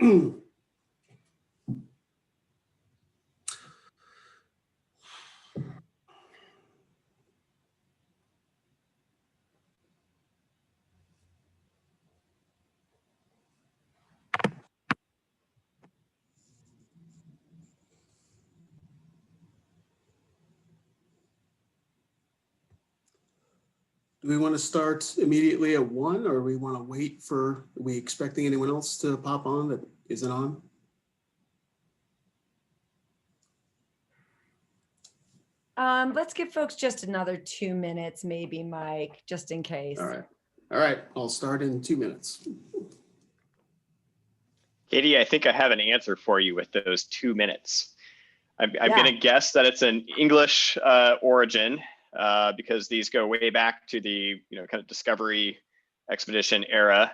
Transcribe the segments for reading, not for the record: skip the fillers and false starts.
Do we want to start immediately at 1, or we want to wait for, are we expecting anyone else to pop on that isn't on? Let's give folks just another 2 minutes, maybe, Mike, just in case. All right, I'll start in 2 minutes. Katie, I think I have an answer for you with those 2 minutes. I'm going to guess that it's an English origin because these go way back to the kind of discovery expedition era.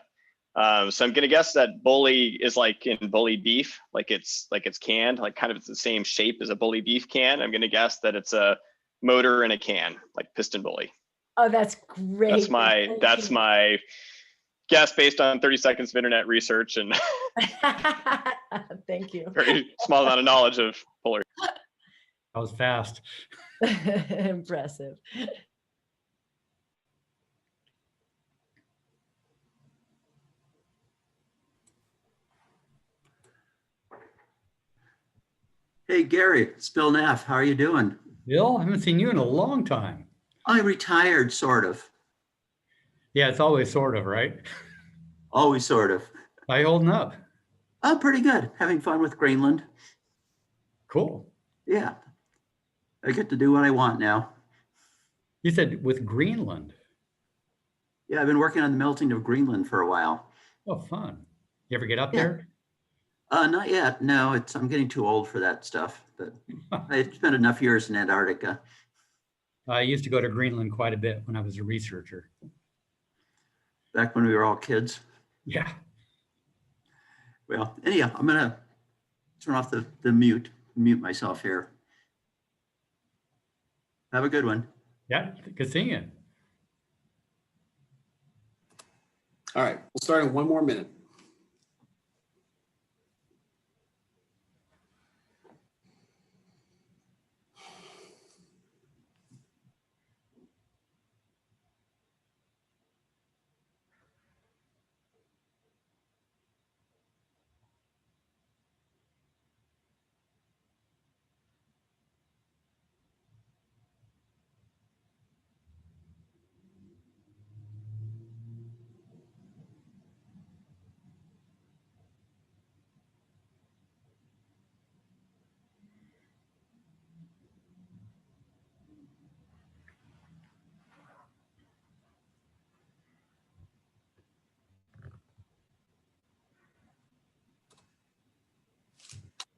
So I'm going to guess that bully is like in bully beef, like it's canned, like kind of it's the same shape as a bully beef can. I'm going to guess that it's a motor in a can, like piston bully. Oh, that's great. That's my guess based on 30 seconds of internet research and thank you. Very small amount of knowledge of pullers. That was fast. Impressive. Hey, Gary, it's Bill Neff. How are you doing? Bill, I haven't seen you in a long time. I retired, sort of. Yeah, it's always sort of, right? Always sort of. How you holding up? Oh, pretty good. Having fun with Greenland. Cool. Yeah. I get to do what I want now. You said with Greenland. Yeah, I've been working on the melting of Greenland for a while. Oh, fun. You ever get up there? Not yet. No, I'm getting too old for that stuff, but I spent enough years in Antarctica. I used to go to Greenland quite a bit when I was a researcher. Back when we were all kids. Yeah. Well, anyhow, I'm gonna turn off the mute myself here. Have a good one. Yeah, good seeing you. All right, we'll start in 1 more minute.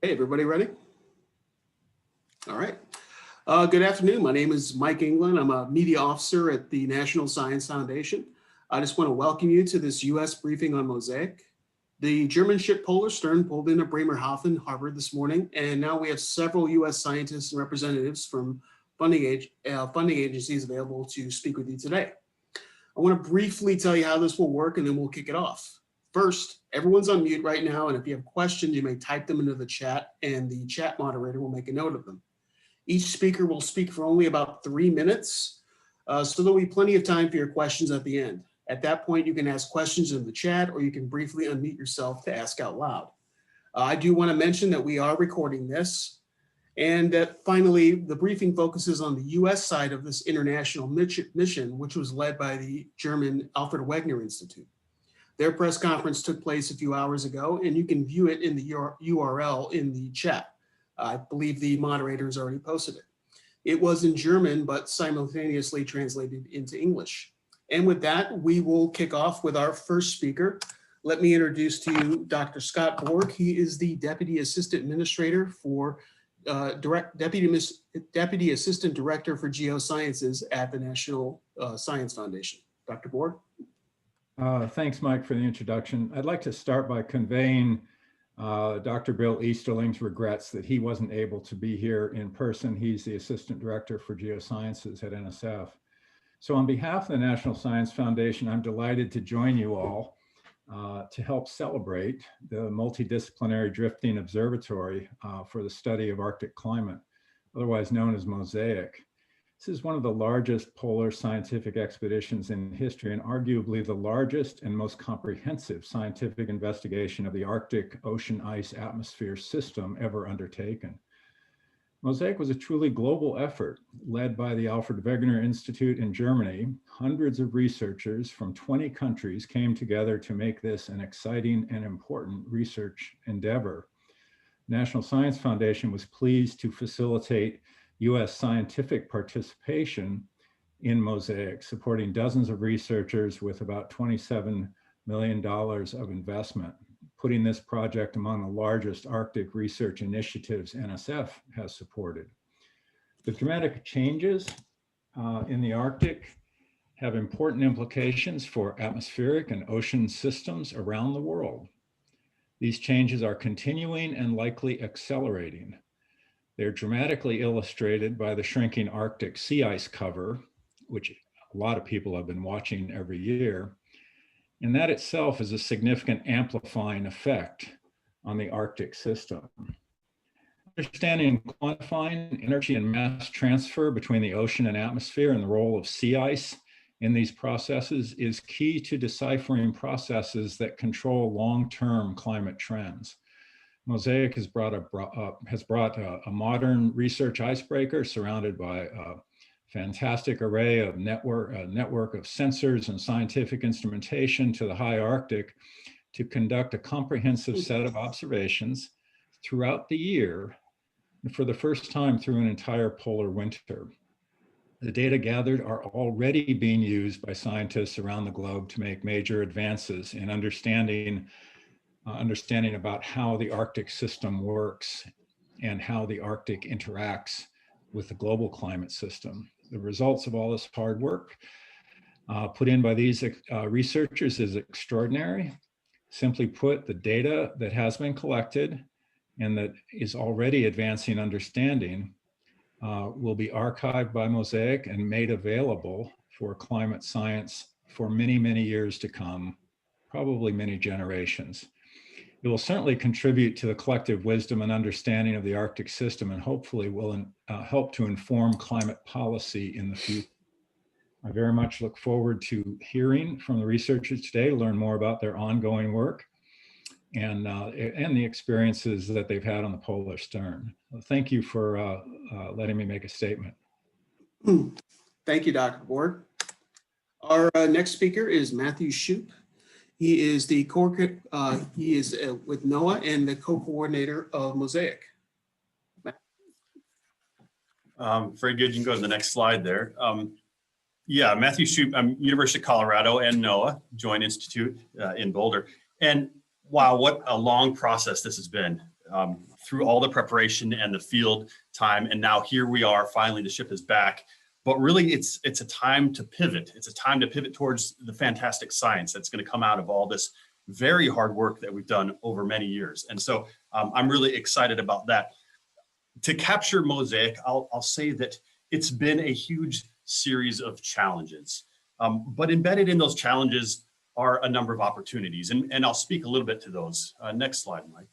Hey, everybody ready? All right. Good afternoon. My name is Mike England. I'm a media officer at the National Science Foundation. I just want to welcome you to this U.S. briefing on MOSAiC. The German ship Polarstern pulled into Bremerhaven Harbor this morning, and now we have several U.S. scientists and representatives from funding agencies available to speak with you today. I want to briefly tell you how this will work, and then we'll kick it off. First, everyone's on mute right now, and if you have questions, you may type them into the chat, and the chat moderator will make a note of them. Each speaker will speak for only about 3 minutes, so there'll be plenty of time for your questions at the end. At that point, you can ask questions in the chat, or you can briefly unmute yourself to ask out loud. I do want to mention that we are recording this, and that finally, the briefing focuses on the US side of this international mission, which was led by the German Alfred Wegener Institute. Their press conference took place a few hours ago, and you can view it in the URL in the chat. I believe the moderators already posted it. It was in German, but simultaneously translated into English. And with that, we will kick off with our first speaker. Let me introduce to you Dr. Scott Borg. He is the Deputy Assistant Administrator for Deputy Assistant Director for Geosciences at the National Science Foundation. Dr. Borg. Thanks, Mike, for the introduction. I'd like to start by conveying Dr. Bill Easterling's regrets that he wasn't able to be here in person. He's the Assistant Director for Geosciences at NSF. So on behalf of the National Science Foundation, I'm delighted to join you all to help celebrate the Multidisciplinary Drifting Observatory for the Study of Arctic Climate, otherwise known as MOSAiC. This is one of the largest polar scientific expeditions in history and arguably the largest and most comprehensive scientific investigation of the Arctic ocean ice atmosphere system ever undertaken. MOSAiC was a truly global effort led by the Alfred Wegener Institute in Germany. Hundreds of researchers from 20 countries came together to make this an exciting and important research endeavor. National Science Foundation was pleased to facilitate US scientific participation in MOSAiC, supporting dozens of researchers with about $27 million of investment, putting this project among the largest Arctic research initiatives NSF has supported. The dramatic changes in the Arctic have important implications for atmospheric and ocean systems around the world. These changes are continuing and likely accelerating. They're dramatically illustrated by the shrinking Arctic sea ice cover, which a lot of people have been watching every year. And that itself is a significant amplifying effect on the Arctic system. Understanding and quantifying energy and mass transfer between the ocean and atmosphere and the role of sea ice in these processes is key to deciphering processes that control long-term climate trends. MOSAiC has brought a modern research icebreaker surrounded by a fantastic array of network of sensors and scientific instrumentation to the high Arctic to conduct a comprehensive set of observations throughout the year and for the first time through an entire polar winter. The data gathered are already being used by scientists around the globe to make major advances in understanding about how the Arctic system works and how the Arctic interacts with the global climate system. The results of all this hard work put in by these researchers is extraordinary. Simply put, the data that has been collected and that is already advancing understanding will be archived by MOSAiC and made available for climate science for many, many years to come, probably many generations. It will certainly contribute to the collective wisdom and understanding of the Arctic system and hopefully will help to inform climate policy in the future. I very much look forward to hearing from the researchers today to learn more about their ongoing work and the experiences that they've had on the polar stern. Thank you for letting me make a statement. Thank you, Dr. Borg. Our next speaker is Matthew Shoup. He is with NOAA and the co-coordinator of MOSAiC. Very good. You can go to the next slide there. Yeah, Matthew Shoup. I'm University of Colorado and NOAA Joint Institute in Boulder. And wow, what a long process this has been through all the preparation and the field time. And now here we are, finally the ship is back. But really, it's a time to pivot. It's a time to pivot towards the fantastic science that's going to come out of all this very hard work that we've done over many years. And so I'm really excited about that. To capture MOSAiC, I'll say that it's been a huge series of challenges. But embedded in those challenges are a number of opportunities. And I'll speak a little bit to those. Next slide, Mike.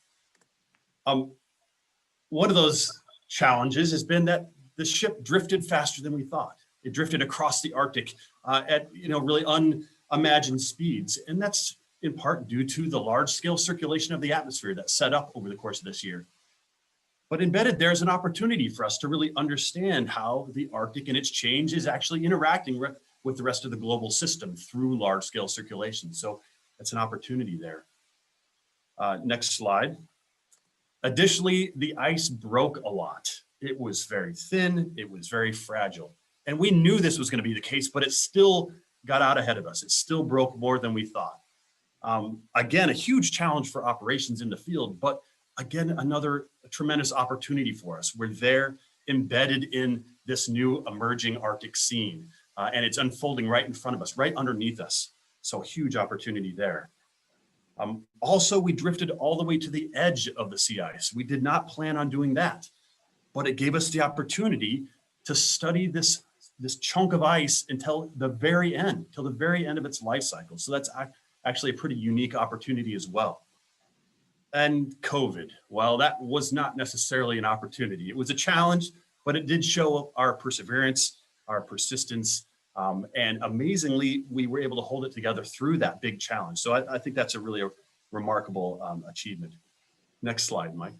One of those challenges has been that the ship drifted faster than we thought. It drifted across the Arctic at really unimagined speeds. And that's in part due to the large scale circulation of the atmosphere that set up over the course of this year. But embedded there's an opportunity for us to really understand how the Arctic and its change is actually interacting with the rest of the global system through large scale circulation. So that's an opportunity there. Next slide. Additionally, the ice broke a lot. It was very thin, it was very fragile. And we knew this was going to be the case, but it still got out ahead of us. It still broke more than we thought. Again, a huge challenge for operations in the field, but again, another tremendous opportunity for us. We're there embedded in this new emerging Arctic scene, and it's unfolding right in front of us, right underneath us. So huge opportunity there. Also, we drifted all the way to the edge of the sea ice. We did not plan on doing that, but it gave us the opportunity to study this chunk of ice until the very end of its life cycle. So that's actually a pretty unique opportunity as well. And COVID, well, that was not necessarily an opportunity. It was a challenge, but it did show our perseverance, our persistence, and amazingly, we were able to hold it together through that big challenge. So I think that's a really remarkable achievement. Next slide, Mike.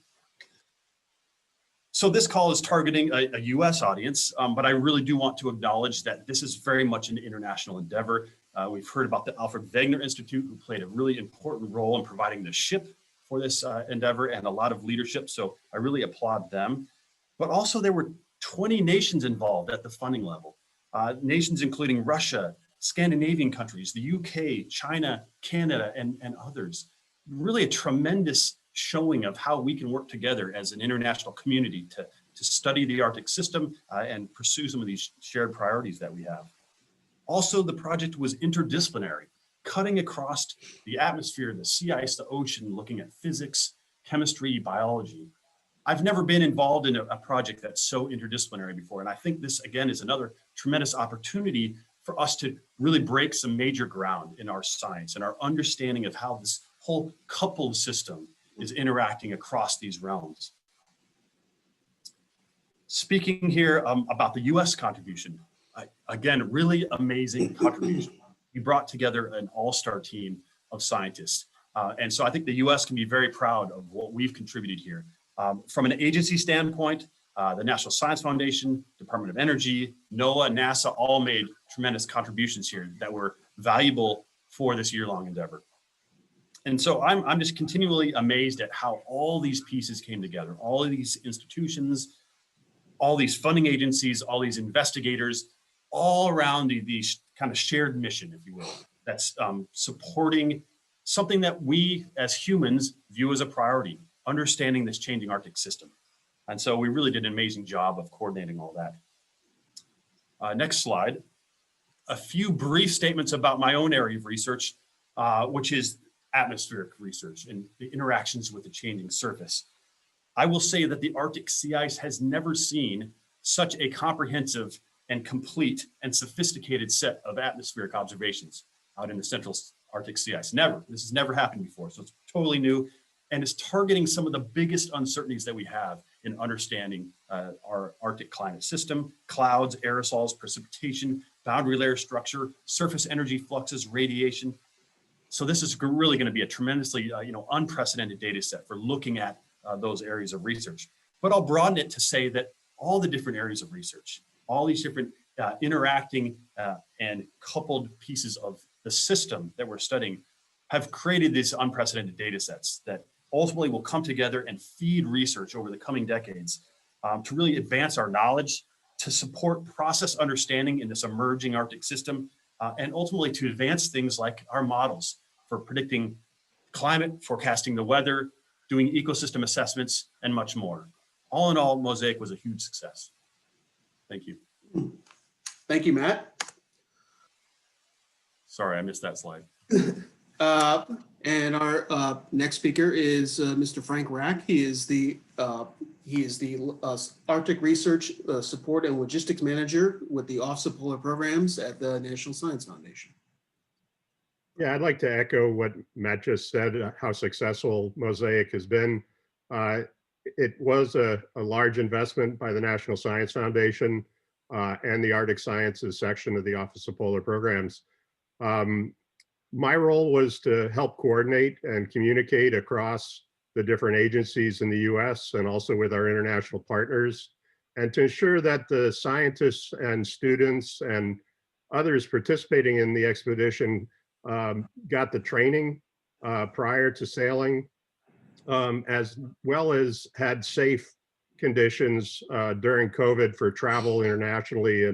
So this call is targeting a US audience, but I really do want to acknowledge that this is very much an international endeavor. We've heard about the Alfred Wegener Institute, who played a really important role in providing the ship for this endeavor and a lot of leadership. So I really applaud them. But also there were 20 nations involved at the funding level. Nations including Russia, Scandinavian countries, the UK, China, Canada, and others. Really a tremendous showing of how we can work together as an international community to study the Arctic system and pursue some of these shared priorities that we have. Also, the project was interdisciplinary, cutting across the atmosphere, the sea ice, the ocean, looking at physics, chemistry, biology. I've never been involved in a project that's so interdisciplinary before. And I think this, again, is another tremendous opportunity for us to really break some major ground in our science and our understanding of how this whole coupled system is interacting across these realms. Speaking here about the US contribution, again, really amazing contribution. We brought together an all-star team of scientists. And so I think the US can be very proud of what we've contributed here. From an agency standpoint, the National Science Foundation, Department of Energy, NOAA, NASA all made tremendous contributions here that were valuable for this year-long endeavor. And so I'm just continually amazed at how all these pieces came together, all of these institutions, all these funding agencies, all these investigators, all around the kind of shared mission, if you will, that's supporting something that we as humans view as a priority, understanding this changing Arctic system. And so we really did an amazing job of coordinating all that. Next slide. A few brief statements about my own area of research, which is atmospheric research and the interactions with the changing surface. I will say that the Arctic sea ice has never seen such a comprehensive and complete and sophisticated set of atmospheric observations out in the central Arctic sea ice. Never. This has never happened before. So it's totally new and is targeting some of the biggest uncertainties that we have in understanding our Arctic climate system, clouds, aerosols, precipitation, boundary layer structure, surface energy fluxes, radiation. So this is really going to be a tremendously unprecedented data set for looking at those areas of research. But I'll broaden it to say that all the different areas of research, all these different interacting and coupled pieces of the system that we're studying have created these unprecedented data sets that ultimately will come together and feed research over the coming decades to really advance our knowledge, to support process understanding in this emerging Arctic system, and ultimately to advance things like our models for predicting climate, forecasting the weather, doing ecosystem assessments, and much more. All in all, MOSAiC was a huge success. Thank you. Thank you, Matt. Sorry, I missed that slide. And our next speaker is Mr. Frank Rack. He is the Arctic Research Support and Logistics Manager with the Office of Polar Programs at the National Science Foundation. Yeah, I'd like to echo what Matt just said, how successful MOSAiC has been. It was a large investment by the National Science Foundation and the Arctic Sciences section of the Office of Polar Programs. My role was to help coordinate and communicate across the different agencies in the US and also with our international partners, and to ensure that the scientists and students and others participating in the expedition got the training prior to sailing, as well as had safe conditions during COVID for travel internationally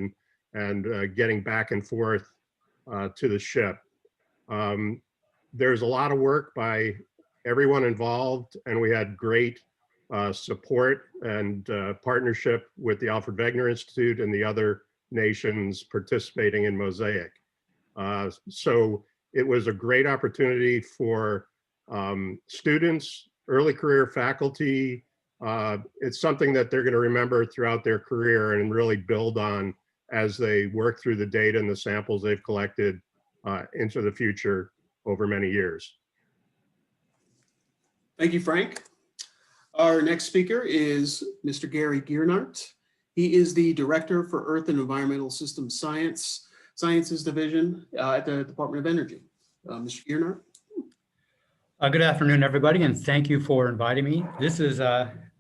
and getting back and forth to the ship. There's a lot of work by everyone involved, and we had great support and partnership with the Alfred Wegener Institute and the other nations participating in MOSAiC. So it was a great opportunity for students, early career faculty. It's something that they're going to remember throughout their career and really build on as they work through the data and the samples they've collected into the future. over many years. Thank you, Frank. Our next speaker is Mr. Gary Giernart. He is the Director for Earth and Environmental Systems Sciences Division at the Department of Energy. Mr. Giernart. Good afternoon, everybody, and thank you for inviting me. This is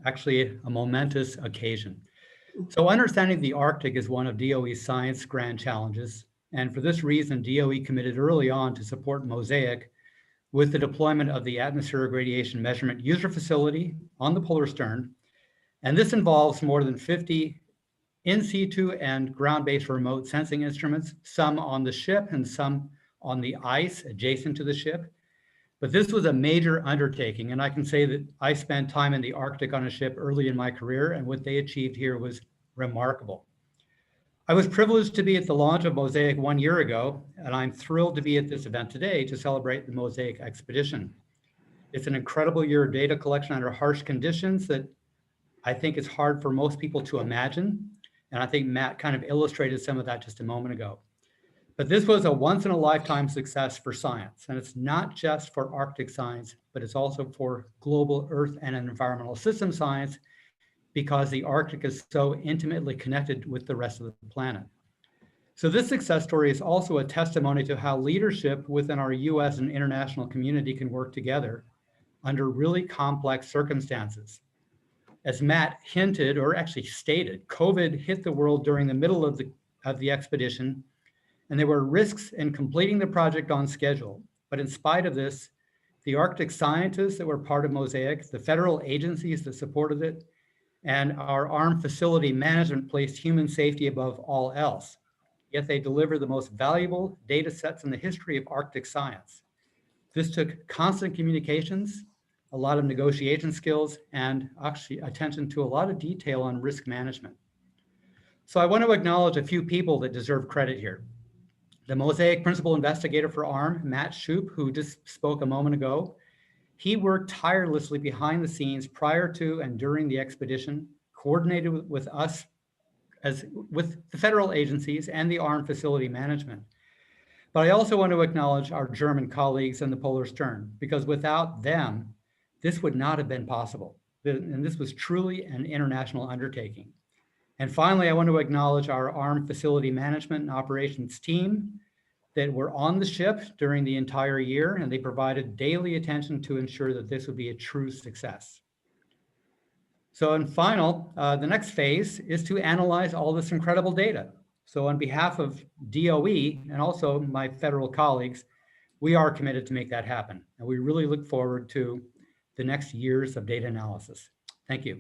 actually a momentous occasion. So understanding the Arctic is one of DOE's science grand challenges. And for this reason, DOE committed early on to support MOSAiC with the deployment of the Atmospheric Radiation Measurement User Facility on the polar stern. And this involves more than 50 in situ and ground-based remote sensing instruments, some on the ship and some on the ice adjacent to the ship. But this was a major undertaking, and I can say that I spent time in the Arctic on a ship early in my career, and what they achieved here was remarkable. I was privileged to be at the launch of MOSAiC 1 year ago, and I'm thrilled to be at this event today to celebrate the MOSAiC expedition. It's an incredible year of data collection under harsh conditions that I think is hard for most people to imagine, and I think Matt kind of illustrated some of that just a moment ago. But this was a once-in-a-lifetime success for science, and it's not just for Arctic science, but it's also for global Earth and environmental system science, because the Arctic is so intimately connected with the rest of the planet. So this success story is also a testimony to how leadership within our US and international community can work together under really complex circumstances. As Matt hinted, or actually stated, COVID hit the world during the middle of the expedition, and there were risks in completing the project on schedule. But in spite of this, the Arctic scientists that were part of MOSAiC, the federal agencies that supported it, and our armed facility management placed human safety above all else. Yet they deliver the most valuable data sets in the history of Arctic science. This took constant communications, a lot of negotiation skills, and actually attention to a lot of detail on risk management. So I want to acknowledge a few people that deserve credit here. The MOSAiC principal investigator for ARM, Matt Shoup, who just spoke a moment ago, he worked tirelessly behind the scenes prior to and during the expedition, coordinated with us, with the federal agencies and the armed facility management. But I also want to acknowledge our German colleagues in the Polar Stern, because without them, this would not have been possible. And this was truly an international undertaking. And finally, I want to acknowledge our armed facility management and operations team that were on the ship during the entire year, and they provided daily attention to ensure that this would be a true success. So in final, the next phase is to analyze all this incredible data. So on behalf of DOE and also my federal colleagues, we are committed to make that happen. And we really look forward to the next years of data analysis. Thank you.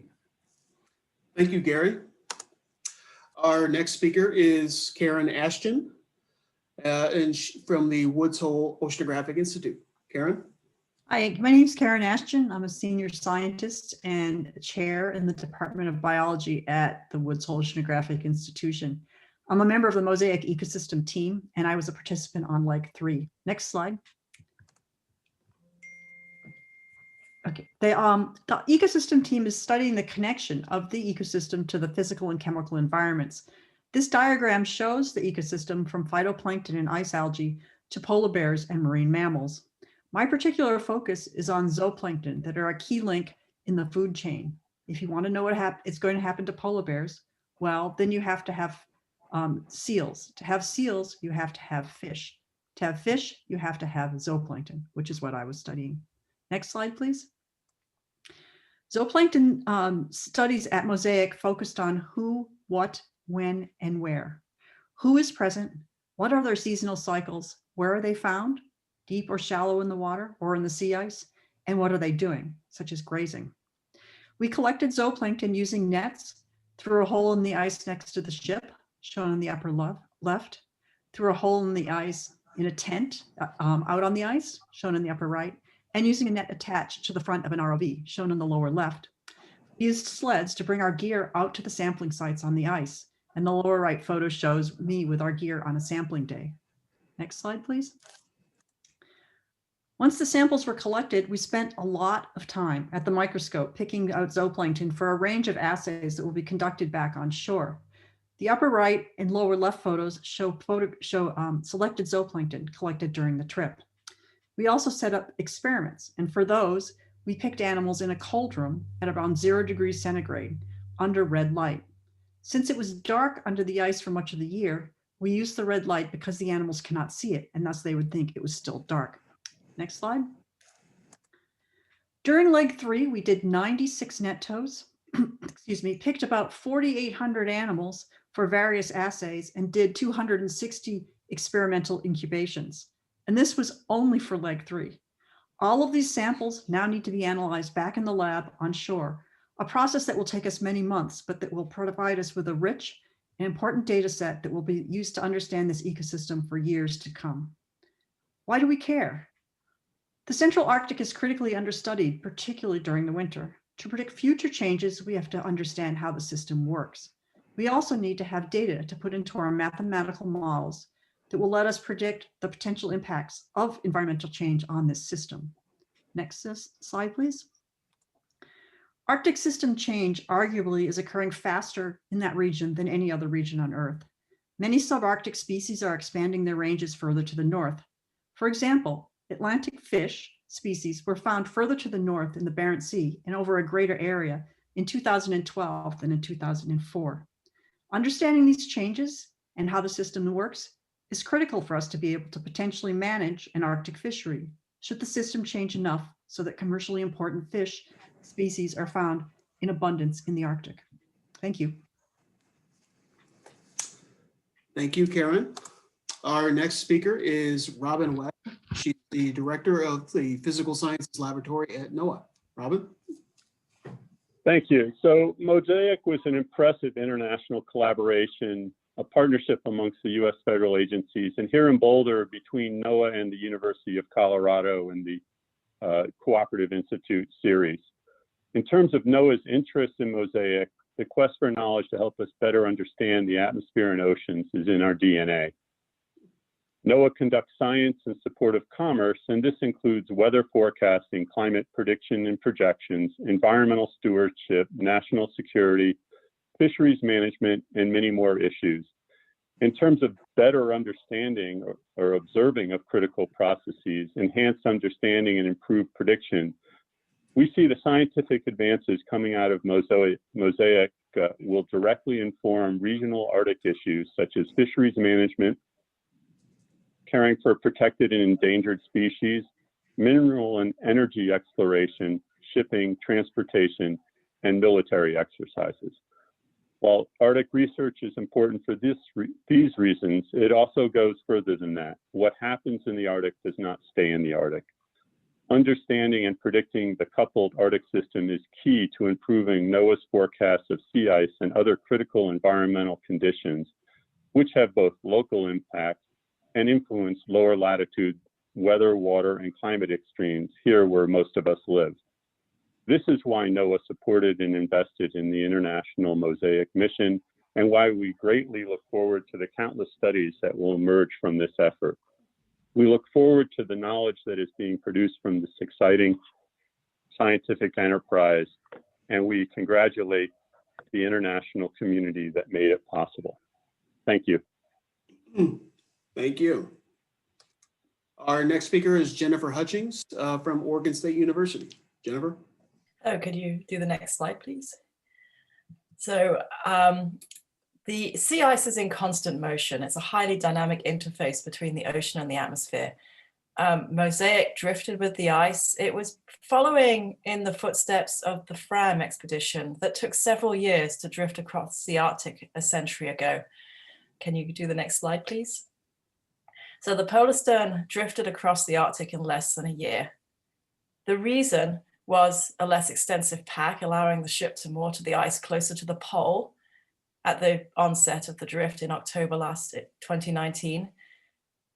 Thank you, Gary. Our next speaker is Karen Ashton, from the Woods Hole Oceanographic Institute. Karen? Hi, my name is Karen Ashton. I'm a senior scientist and chair in the Department of Biology at the Woods Hole Oceanographic Institution. I'm a member of the MOSAiC ecosystem team, and I was a participant on Leg 3. Next slide. Okay, the ecosystem team is studying the connection of the ecosystem to the physical and chemical environments. This diagram shows the ecosystem from phytoplankton and ice algae to polar bears and marine mammals. My particular focus is on zooplankton that are a key link in the food chain. If you want to know what is going to happen to polar bears, well, then you have to have seals. To have seals, you have to have fish. To have fish, you have to have zooplankton, which is what I was studying. Next slide, please. Zooplankton studies at MOSAiC focused on who, what, when, and where. Who is present? What are their seasonal cycles? Where are they found? Deep or shallow in the water or in the sea ice? And what are they doing, such as grazing? We collected zooplankton using nets through a hole in the ice next to the ship, shown in the upper left, through a hole in the ice in a tent out on the ice, shown in the upper right, and using a net attached to the front of an ROV, shown in the lower left. We used sleds to bring our gear out to the sampling sites on the ice, and the lower right photo shows me with our gear on a sampling day. Next slide, please. Once the samples were collected, we spent a lot of time at the microscope picking out zooplankton for a range of assays that will be conducted back on shore. The upper right and lower left photos show selected zooplankton collected during the trip. We also set up experiments, and for those, we picked animals in a cold room at around 0 degrees centigrade under red light. Since it was dark under the ice for much of the year, we used the red light because the animals cannot see it, and thus they would think it was still dark. Next slide. During leg 3, we did 96 net tows, excuse me, picked about 4,800 animals for various assays and did 260 experimental incubations. And this was only for leg 3. All of these samples now need to be analyzed back in the lab on shore, a process that will take us many months, but that will provide us with a rich and important data set that will be used to understand this ecosystem for years to come. Why do we care? The Central Arctic is critically understudied, particularly during the winter. To predict future changes, we have to understand how the system works. We also need to have data to put into our mathematical models that will let us predict the potential impacts of environmental change on this system. Next slide, please. Arctic system change arguably is occurring faster in that region than any other region on Earth. Many subarctic species are expanding their ranges further to the north. For example, Atlantic fish species were found further to the north in the Barents Sea and over a greater area in 2012 than in 2004. Understanding these changes and how the system works is critical for us to be able to potentially manage an Arctic fishery should the system change enough so that commercially important fish species are found in abundance in the Arctic. Thank you. Thank you, Karen. Our next speaker is Robin Webb. She's the director of the Physical Sciences Laboratory at NOAA. Robin? Thank you. So MOSAiC was an impressive international collaboration, a partnership amongst the U.S. federal agencies, and here in Boulder between NOAA and the University of Colorado and the Cooperative Institute series. In terms of NOAA's interest in MOSAiC, the quest for knowledge to help us better understand the atmosphere and oceans is in our DNA. NOAA conducts science in support of commerce, and this includes weather forecasting, climate prediction and projections, environmental stewardship, national security, fisheries management, and many more issues. In terms of better understanding or observing of critical processes, enhanced understanding and improved prediction, we see the scientific advances coming out of MOSAiC will directly inform regional Arctic issues such as fisheries management, caring for protected and endangered species, mineral and energy exploration, shipping, transportation, and military exercises. While Arctic research is important for these reasons, it also goes further than that. What happens in the Arctic does not stay in the Arctic. Understanding and predicting the coupled Arctic system is key to improving NOAA's forecasts of sea ice and other critical environmental conditions, which have both local impact and influence lower latitude weather, water, and climate extremes here where most of us live. This is why NOAA supported and invested in the international MOSAiC mission and why we greatly look forward to the countless studies that will emerge from this effort. We look forward to the knowledge that is being produced from this exciting scientific enterprise, and we congratulate the international community that made it possible. Thank you. Thank you. Our next speaker is Jennifer Hutchings from Oregon State University. Jennifer? Oh, could you do the next slide, please? So the sea ice is in constant motion. It's a highly dynamic interface between the ocean and the atmosphere. MOSAiC drifted with the ice. It was following in the footsteps of the Fram expedition that took several years to drift across the Arctic a century ago. Can you do the next slide, please? So the polar stern drifted across the Arctic in less than a year. The reason was a less extensive pack, allowing the ship to moor to the ice closer to the pole at the onset of the drift in October 2019.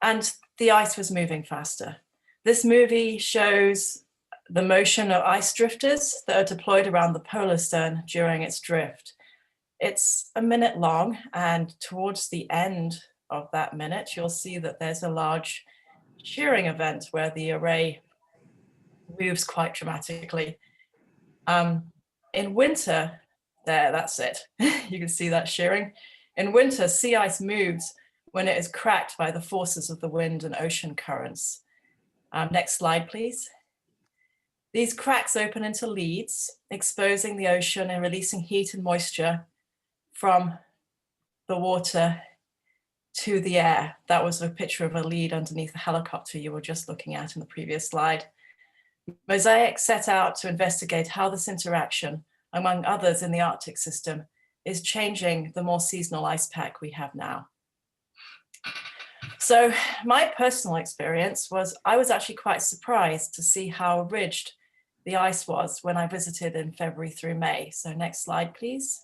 And the ice was moving faster. This movie shows the motion of ice drifters that are deployed around the polar stern during its drift. It's a minute long, and towards the end of that minute, you'll see that there's a large shearing event where the array moves quite dramatically. In winter, that's it. You can see that shearing. In winter, sea ice moves when it is cracked by the forces of the wind and ocean currents. Next slide, please. These cracks open into leads, exposing the ocean and releasing heat and moisture from the water to the air. That was a picture of a lead underneath the helicopter you were just looking at in the previous slide. MOSAiC set out to investigate how this interaction, among others in the Arctic system, is changing the more seasonal ice pack we have now. So my personal experience was I was actually quite surprised to see how ridged the ice was when I visited in February through May. So next slide, please.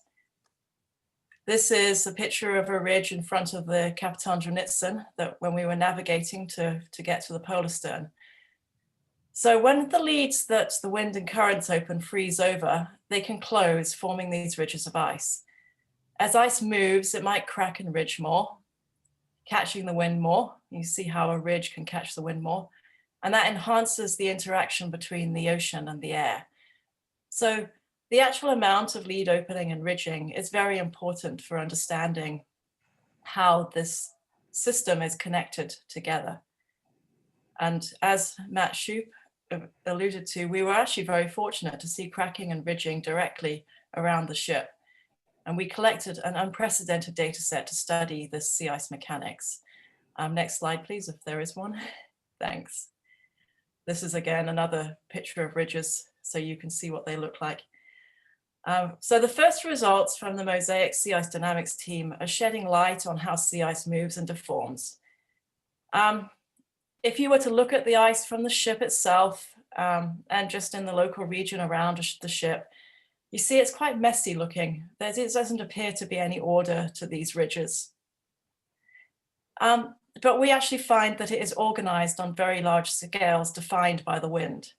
This is a picture of a ridge in front of the Kapitan Dranitsan that when we were navigating to get to the polar stern. So when the leads that the wind and currents open freeze over, they can close, forming these ridges of ice. As ice moves, it might crack and ridge more, catching the wind more. You see how a ridge can catch the wind more. And that enhances the interaction between the ocean and the air. So the actual amount of lead opening and ridging is very important for understanding how this system is connected together. And as Matt Shoup alluded to, we were actually very fortunate to see cracking and ridging directly around the ship. And we collected an unprecedented data set to study the sea ice mechanics. Next slide, please, if there is one. Thanks. This is again another picture of ridges, so you can see what they look like. So the first results from the MOSAiC sea ice dynamics team are shedding light on how sea ice moves and deforms. If you were to look at the ice from the ship itself and just in the local region around the ship, you see it's quite messy looking. There doesn't appear to be any order to these ridges. But we actually find that it is organized on very large scales defined by the wind.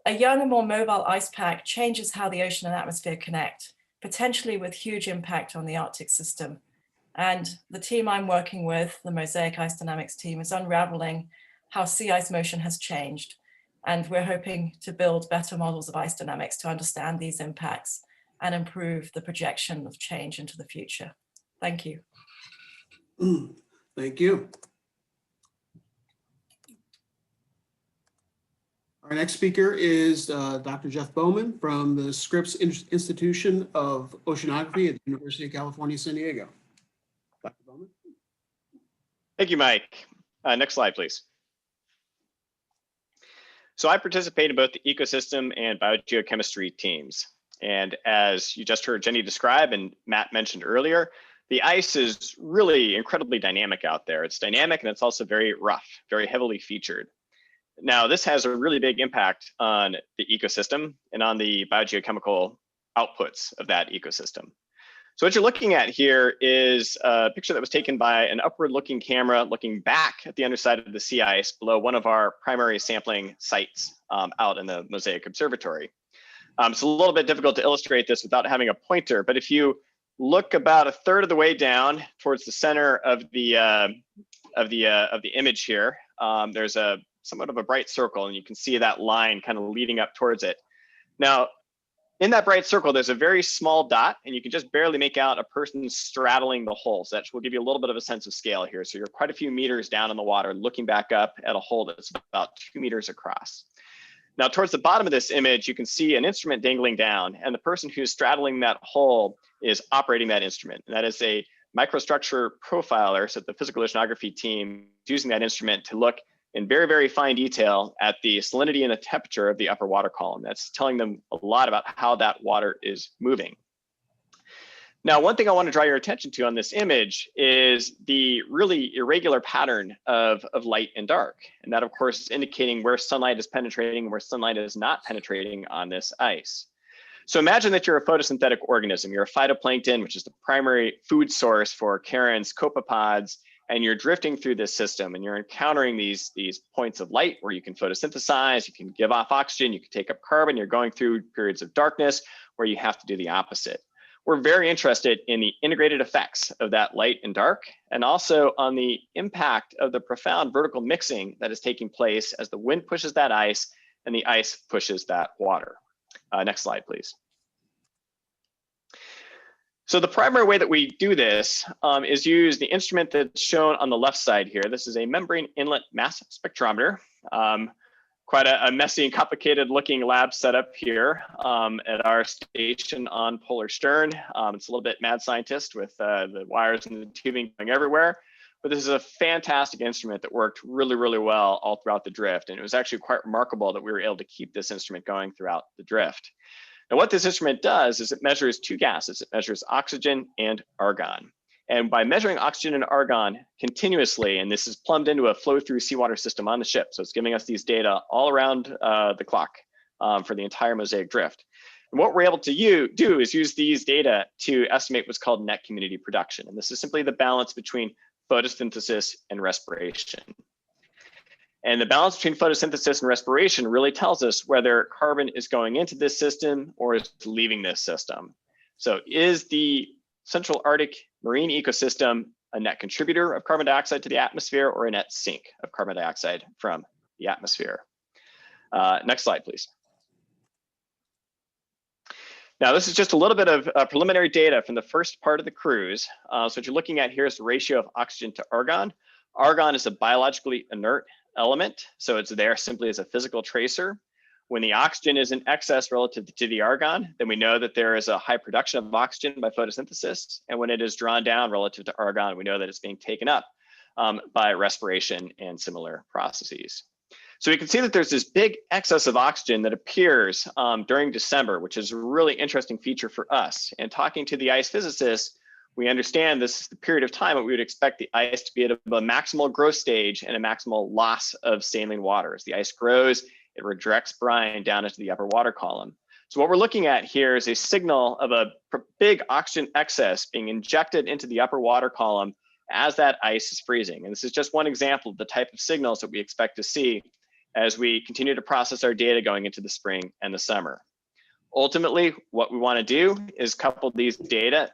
A young and more mobile ice pack changes how the ocean and atmosphere connect, potentially with huge impact on the Arctic system. And the team I'm working with, the MOSAiC Ice Dynamics team, is unraveling how sea ice motion has changed. And we're hoping to build better models of ice dynamics to understand these impacts and improve the projection of change into the future. Thank you. Thank you. Our next speaker is Dr. Jeff Bowman from the Scripps Institution of Oceanography at the University of California, San Diego. Dr. Bowman. Thank you, Mike. Next slide, please. So I participate in both the ecosystem and biogeochemistry teams. And as you just heard Jenny describe and Matt mentioned earlier, the ice is really incredibly dynamic out there. It's dynamic and it's also very rough, very heavily featured. Now, this has a really big impact on the ecosystem and on the biogeochemical outputs of that ecosystem. So what you're looking at here is a picture that was taken by an upward-looking camera looking back at the underside of the sea ice below one of our primary sampling sites out in the MOSAiC Observatory. It's a little bit difficult to illustrate this without having a pointer, but if you look about a third of the way down towards the center of the image here, there's a somewhat of a bright circle, and you can see that line kind of leading up towards it. Now, in that bright circle, there's a very small dot, and you can just barely make out a person straddling the hole. So that will give you a little bit of a sense of scale here. So you're quite a few meters down in the water, looking back up at a hole that's about 2 meters across. Now, towards the bottom of this image, you can see an instrument dangling down, and the person who's straddling that hole is operating that instrument. And that is a microstructure profiler. So the physical oceanography team is using that instrument to look in very, very fine detail at the salinity and the temperature of the upper water column. That's telling them a lot about how that water is moving. Now, one thing I want to draw your attention to on this image is the really irregular pattern of light and dark. And that, of course, is indicating where sunlight is penetrating and where sunlight is not penetrating on this ice. So imagine that you're a photosynthetic organism. You're a phytoplankton, which is the primary food source for cairns, copepods, and you're drifting through this system and you're encountering these points of light where you can photosynthesize, you can give off oxygen, you can take up carbon, you're going through periods of darkness where you have to do the opposite. We're very interested in the integrated effects of that light and dark, and also on the impact of the profound vertical mixing that is taking place as the wind pushes that ice and the ice pushes that water. Next slide, please. So the primary way that we do this is use the instrument that's shown on the left side here. This is a membrane inlet mass spectrometer. Quite a messy and complicated looking lab setup here at our station on Polar Stern. It's a little bit mad scientist with the wires and the tubing going everywhere. But this is a fantastic instrument that worked really, really well all throughout the drift. And it was actually quite remarkable that we were able to keep this instrument going throughout the drift. Now, what this instrument does is it measures two gases. It measures oxygen and argon. And by measuring oxygen and argon continuously, and this is plumbed into a flow-through seawater system on the ship, so it's giving us these data all around the clock for the entire MOSAiC drift. And what we're able to do is use these data to estimate what's called net community production. And this is simply the balance between photosynthesis and respiration. And the balance between photosynthesis and respiration really tells us whether carbon is going into this system or is leaving this system. So is the Central Arctic marine ecosystem a net contributor of carbon dioxide to the atmosphere or a net sink of carbon dioxide from the atmosphere? Next slide, please. Now, this is just a little bit of preliminary data from the first part of the cruise. So what you're looking at here is the ratio of oxygen to argon. Argon is a biologically inert element, so it's there simply as a physical tracer. When the oxygen is in excess relative to the argon, then we know that there is a high production of oxygen by photosynthesis. And when it is drawn down relative to argon, we know that it's being taken up by respiration and similar processes. So we can see that there's this big excess of oxygen that appears during December, which is a really interesting feature for us. And talking to the ice physicists, we understand this is the period of time that we would expect the ice to be at a maximal growth stage and a maximal loss of saline water. As the ice grows, it redirects brine down into the upper water column. So what we're looking at here is a signal of a big oxygen excess being injected into the upper water column as that ice is freezing. And this is just one example of the type of signals that we expect to see as we continue to process our data going into the spring and the summer. Ultimately, what we want to do is couple these data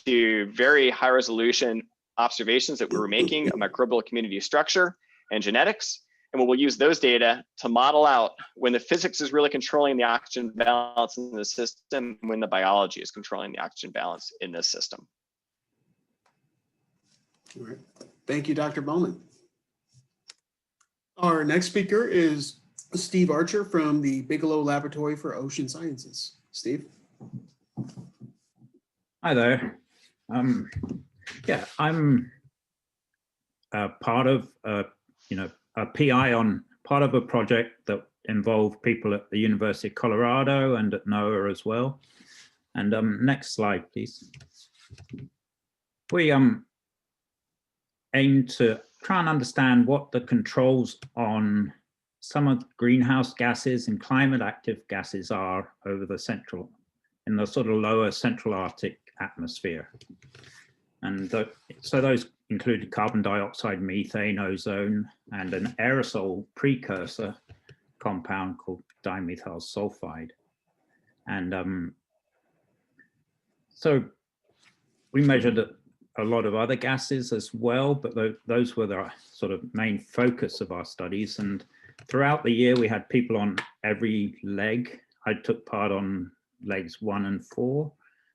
to very high resolution observations that we were making of microbial community structure and genetics. And we'll use those data to model out when the physics is really controlling the oxygen balance in the system, when the biology is controlling the oxygen balance in this system. All right. Thank you, Dr. Bowman. Our next speaker is Steve Archer from the Bigelow Laboratory for Ocean Sciences. Steve. Hi there. Yeah, I'm part of a PI on part of a project that involved people at the University of Colorado and at NOAA as well. And next slide, please. We aim to try and understand what the controls on some of the greenhouse gases and climate active gases are over the in the sort of lower central Arctic atmosphere. And so those included carbon dioxide, methane, ozone, and an aerosol precursor compound called dimethyl sulfide. And so we measured a lot of other gases as well, but those were the sort of main focus of our studies. And throughout the year, we had people on every leg. I took part on legs 1 and 4,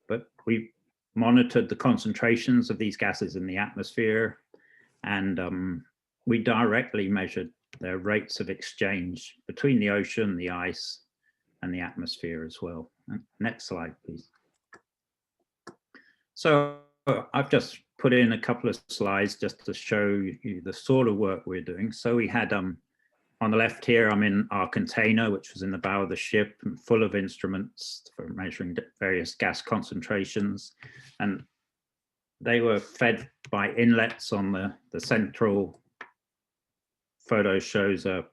but we monitored the concentrations of these gases in the atmosphere, and we directly measured their rates of exchange between the ocean, the ice, and the atmosphere as well. Next slide, please. So I've just put in a couple of slides just to show you the sort of work we're doing. So we had on the left here, I'm in our container, which was in the bow of the ship, and full of instruments for measuring various gas concentrations. And they were fed by inlets on the central photo shows a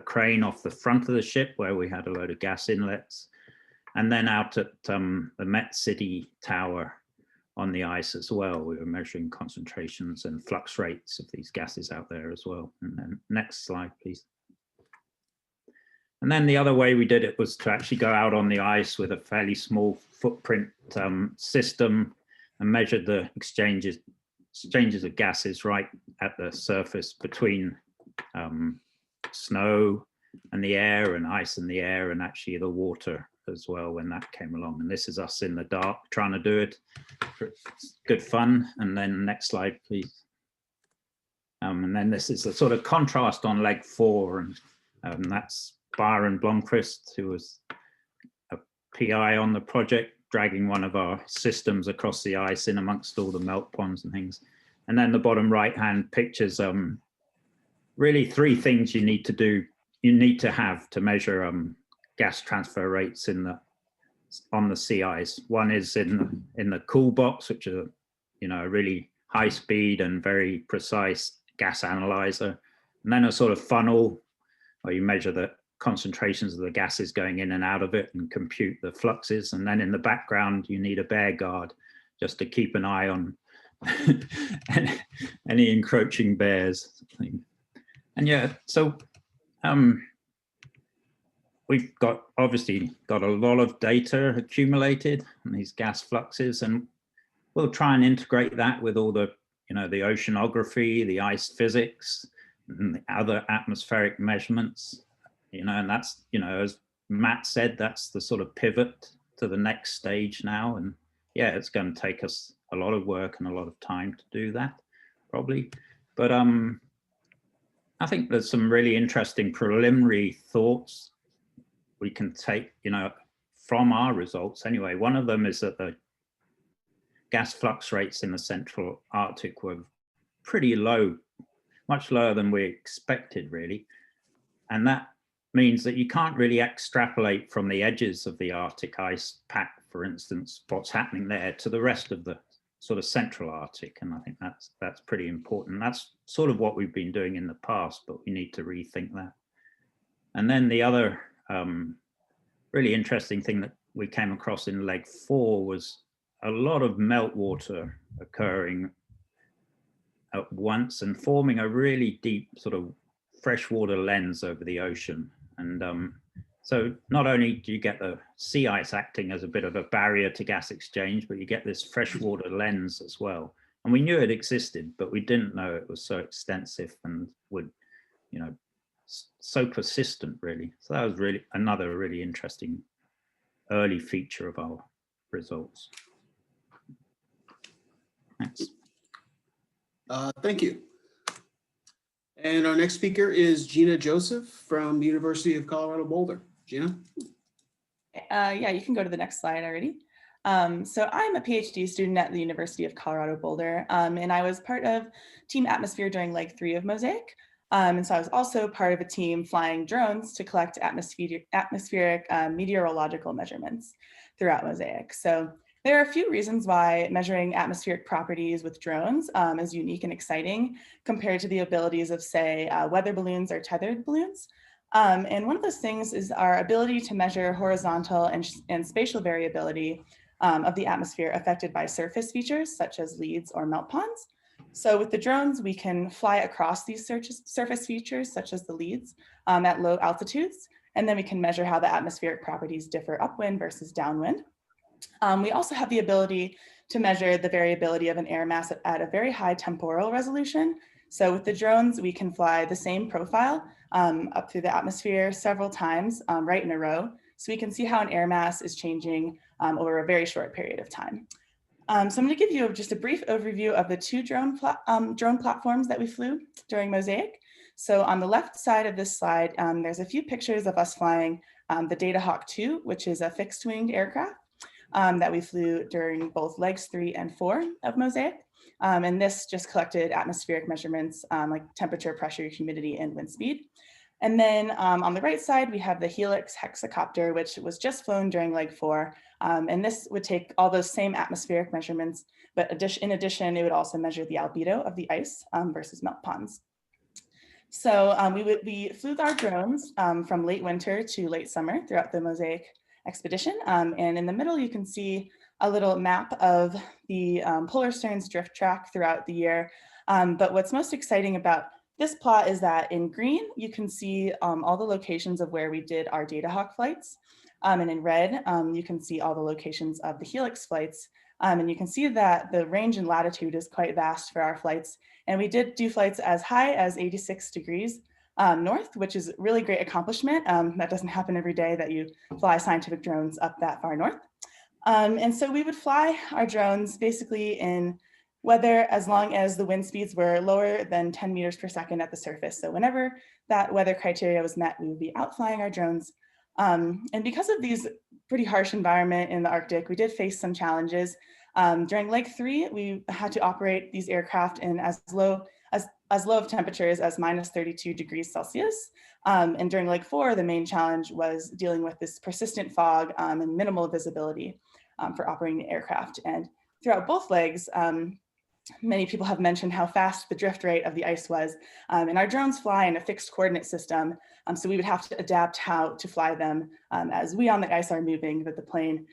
crane off the front of the ship where we had a load of gas inlets. And then out at the Met City Tower on the ice as well, we were measuring concentrations and flux rates of these gases out there as well. And then next slide, please. And then the other way we did it was to actually go out on the ice with a fairly small footprint system and measure the exchanges of gases right at the surface between snow and the air and ice and the air and actually the water as well when that came along. And this is us in the dark trying to do it. It's good fun. And then next slide, please. And then this is the sort of contrast on leg 4. And that's Byron Blomqvist, who was a PI on the project, dragging one of our systems across the ice in amongst all the melt ponds and things. And then the bottom right-hand pictures, really 3 things you need to do, you need to have to measure gas transfer rates on the sea ice. One is in the cool box, which is a really high speed and very precise gas analyzer. And then a sort of funnel where you measure the concentrations of the gases going in and out of it and compute the fluxes. And then in the background, you need a bear guard just to keep an eye on any encroaching bears. And yeah, so we've obviously got a lot of data accumulated on these gas fluxes, and we'll try and integrate that with all the, the oceanography, the ice physics, and the other atmospheric measurements, and that's, as Matt said, that's the sort of pivot to the next stage now. And yeah, it's going to take us a lot of work and a lot of time to do that, probably. But I think there's some really interesting preliminary thoughts we can take, from our results anyway. One of them is that the gas flux rates in the central Arctic were pretty low, much lower than we expected, really. And that means that you can't really extrapolate from the edges of the Arctic ice pack, for instance, what's happening there to the rest of the sort of central Arctic. And I think that's pretty important. That's sort of what we've been doing in the past, but we need to rethink that. And then the other really interesting thing that we came across in leg 4 was a lot of meltwater occurring at once and forming a really deep sort of freshwater lens over the ocean. And so not only do you get the sea ice acting as a bit of a barrier to gas exchange, but you get this freshwater lens as well. And we knew it existed, but we didn't know it was so extensive and would, so persistent, really. So that was really another really interesting early feature of our results. Thanks. Thank you. And our next speaker is Gina Joseph from the University of Colorado Boulder. Gina? Yeah, you can go to the next slide already. So I'm a PhD student at the University of Colorado Boulder, and I was part of Team Atmosphere during leg 3 of MOSAiC. And so I was also part of a team flying drones to collect atmospheric meteorological measurements throughout MOSAiC. So there are a few reasons why measuring atmospheric properties with drones is unique and exciting compared to the abilities of, say, weather balloons or tethered balloons. And one of those things is our ability to measure horizontal and spatial variability of the atmosphere affected by surface features such as leads or melt ponds. So with the drones, we can fly across these surface features such as the leads at low altitudes, and then we can measure how the atmospheric properties differ upwind versus downwind. We also have the ability to measure the variability of an air mass at a very high temporal resolution. So with the drones, we can fly the same profile up through the atmosphere several times right in a row. So we can see how an air mass is changing over a very short period of time. So I'm going to give you just a brief overview of the 2 drone platforms that we flew during MOSAiC. So on the left side of this slide, there's a few pictures of us flying the Datahawk 2, which is a fixed-winged aircraft that we flew during both legs 3 and 4 of MOSAiC. And this just collected atmospheric measurements like temperature, pressure, humidity, and wind speed. And then on the right side, we have the Helix hexacopter, which was just flown during leg 4. And this would take all those same atmospheric measurements, but in addition, it would also measure the albedo of the ice versus melt ponds. So we flew our drones from late winter to late summer throughout the MOSAiC expedition. And in the middle, you can see a little map of the polar stern's drift track throughout the year. But what's most exciting about this plot is that in green, you can see all the locations of where we did our Datahawk flights. And in red, you can see all the locations of the Helix flights. And you can see that the range and latitude is quite vast for our flights. And we did do flights as high as 86 degrees north, which is a really great accomplishment. That doesn't happen every day that you fly scientific drones up that far north. And so we would fly our drones basically in weather as long as the wind speeds were lower than 10 meters per second at the surface. So whenever that weather criteria was met, we would be outflying our drones. And because of these pretty harsh environment in the Arctic, we did face some challenges. During leg 3, we had to operate these aircraft in as low of temperatures as minus 32 degrees Celsius. And during leg 4, the main challenge was dealing with this persistent fog and minimal visibility for operating the aircraft. And throughout both legs, many people have mentioned how fast the drift rate of the ice was. And our drones fly in a fixed coordinate system. So we would have to adapt how to fly them as we on the ice are moving, but the plane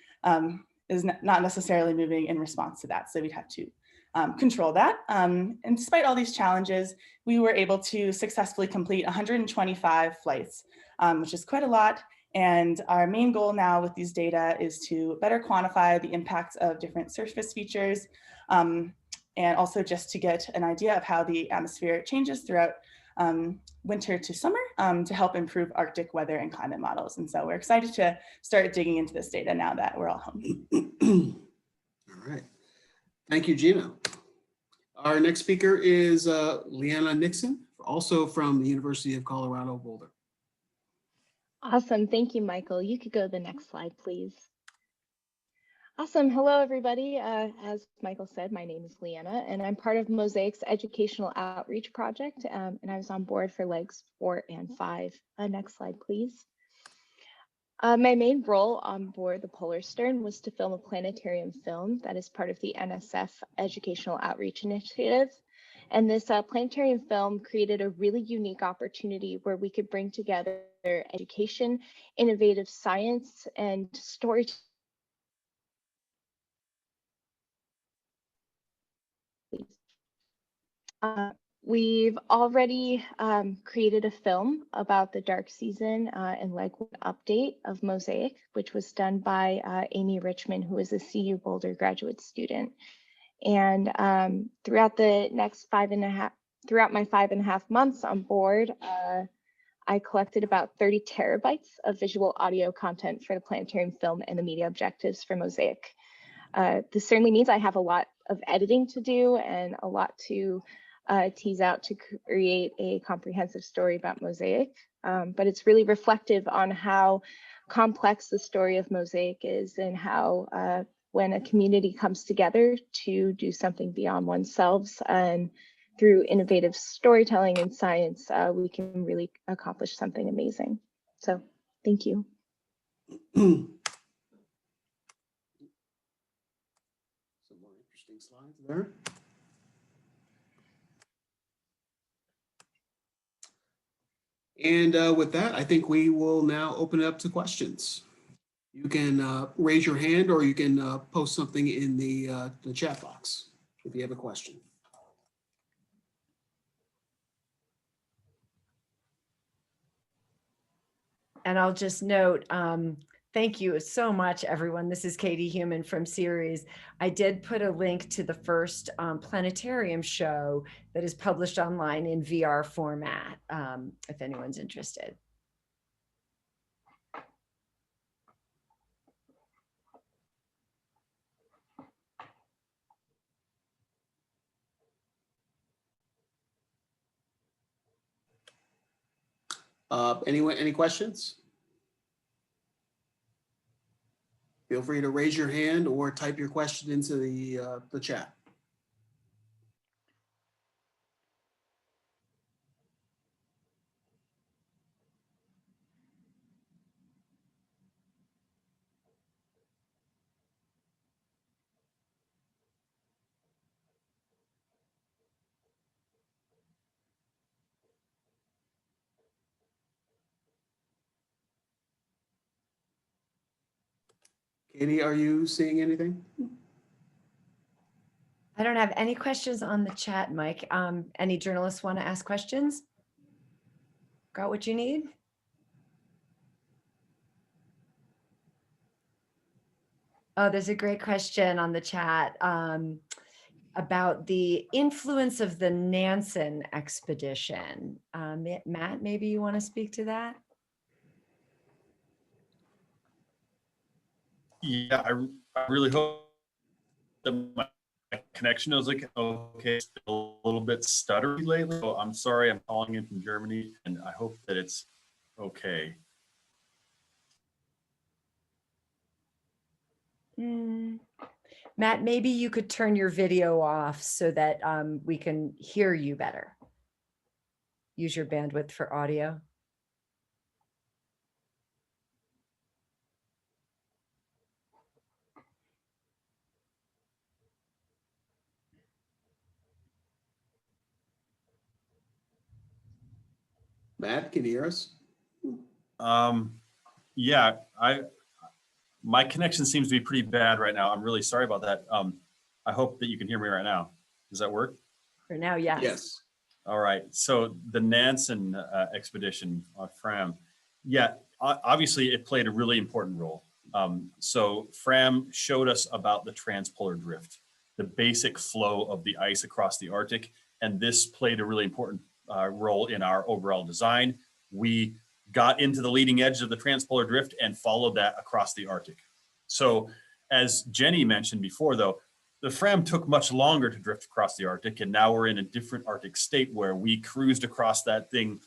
is not necessarily moving in response to that. So we'd have to control that. And despite all these challenges, we were able to successfully complete 125 flights, which is quite a lot. And our main goal now with these data is to better quantify the impacts of different surface features, and also just to get an idea of how the atmosphere changes throughout winter to summer to help improve Arctic weather and climate models. And so we're excited to start digging into this data now that we're all home. All right. Thank you, Gina. Our next speaker is Leanna Nixon, also from the University of Colorado Boulder. Awesome. Thank you, Michael. You could go to the next slide, please. Awesome. Hello, everybody. As Michael said, my name is Leanna, and I'm part of MOSAIC's educational outreach project, and I was on board for legs 4 and 5. Next slide, please. My main role on board the Polar Stern was to film a planetarium film that is part of the NSF Educational Outreach Initiative. And this planetarium film created a really unique opportunity where we could bring together education, innovative science, and storytelling. We've already created a film about the dark season and leg 1 update of MOSAiC, which was done by Amy Richmond, who is a CU Boulder graduate student. And throughout my 5.5 months on board, I collected about 30 terabytes of visual audio content for the planetarium film and the media objectives for MOSAiC. This certainly means I have a lot of editing to do and a lot to tease out to create a comprehensive story about MOSAiC, but it's really reflective on how complex the story of MOSAiC is and how when a community comes together to do something beyond oneself and through innovative storytelling and science, we can really accomplish something amazing. So thank you. Some more interesting slides there. And with that, I think we will now open it up to questions. You can raise your hand or you can post something in the chat box if you have a question. And I'll just note, thank you so much, everyone. This is Katie Human from Ceres. I did put a link to the first planetarium show that is published online in VR format, if anyone's interested. Anyone, any questions? Feel free to raise your hand or type your question into the chat. Katie, are you seeing anything? I don't have any questions on the chat, Mike. Any journalists want to ask questions? Got what you need? Oh, there's a great question on the chat. about the influence of the Nansen expedition. Matt, maybe you want to speak to that? Yeah, I really hope that my connection is like okay, it's a little bit stuttery lately. So I'm sorry, I'm calling in from Germany, and I hope that it's okay. Matt, maybe you could turn your video off so that we can hear you better. Use your bandwidth for audio. Matt, can you hear us? Yeah, my connection seems to be pretty bad right now. I'm really sorry about that. I hope that you can hear me right now. Does that work? For now, yes. Yes. All right. So the Nansen expedition on Fram, yeah, obviously it played a really important role. So Fram showed us about the transpolar drift, the basic flow of the ice across the Arctic, and this played a really important role in our overall design. We got into the leading edge of the transpolar drift and followed that across the Arctic. So as Jenny mentioned before, though, the Fram took much longer to drift across the Arctic, and now we're in a different Arctic state where we cruised across that thing